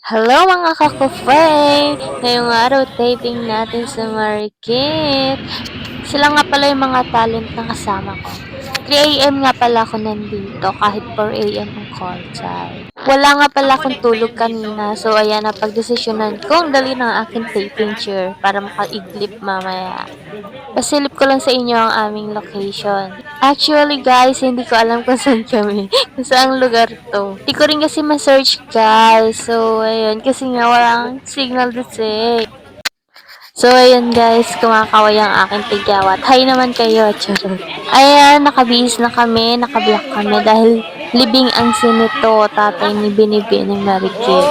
Hello mga kakufay! Ngayong araw taping natin sa Marikit. Sila nga pala yung mga talent na kasama ko. 3 AM nga pala ako nandito kahit 4 AM ang call time. Wala nga pala akong tulog kanina so ayan napagdesisyonan kong dali ng aking taping chair para makaiglip mamaya. Pasilip ko lang sa inyo ang aming location. Actually guys, hindi ko alam kung saan kami. Kung saang lugar to. Hindi ko rin kasi ma-search guys. So, ayun. Kasi nga walang signal kasi. So, ayun guys. Kumakaway ang aking tigyawat. Hi naman kayo. Charot. Ayan, nakabihis na kami. Nakablock kami dahil libing ang sinito tatay ni Binibini Marikit.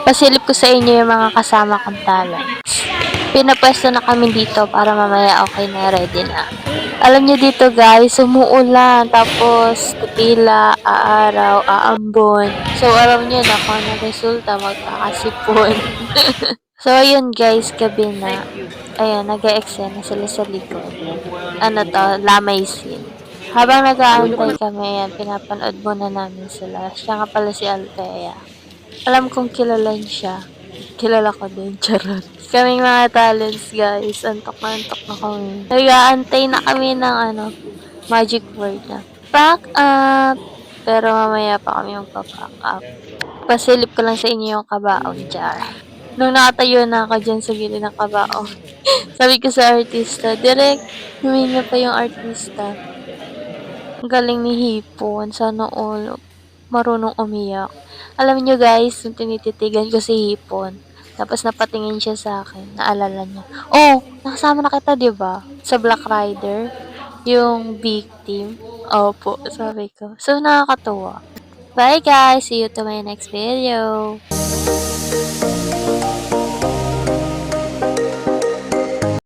Pasilip ko sa inyo yung mga kasama kong talent. Pinapwesto na kami dito para mamaya okay na, ready na. Alam niyo dito guys, umuulan, tapos titila, aaraw, aambon. So alam niyo na kung ano resulta, magkakasipon. So ayun guys, gabi na. Ayan, nag-e-eksena sila sa likod. Ano to, lamay scene. Habang nag-aantay kami, ayan, pinapanood muna namin sila. Siya nga pala si Althea. Alam kong kilala siya. Kilala ko din, charot. Kaming mga talents, guys. Antok na kami. Nag-aantay na kami ng magic word na pack up. Pero mamaya pa kami magpa-pack up. Pasilip ko lang sa inyo yung kabaong jar. Nung nakatayo na ako dyan sa gilid ng kabaong, sabi ko sa artista, direct, huminga pa yung artista. Ang galing ni Hipon, sana all marunong umiyak. Alam niyo guys, nung tinititigan ko si Hipon, tapos napatingin siya sa akin, naalala niya, oh, nakasama na kita, di ba? Sa Black Rider, yung victim. Opo, sabi ko. So, nakakatuwa. Bye guys, see you to my next video.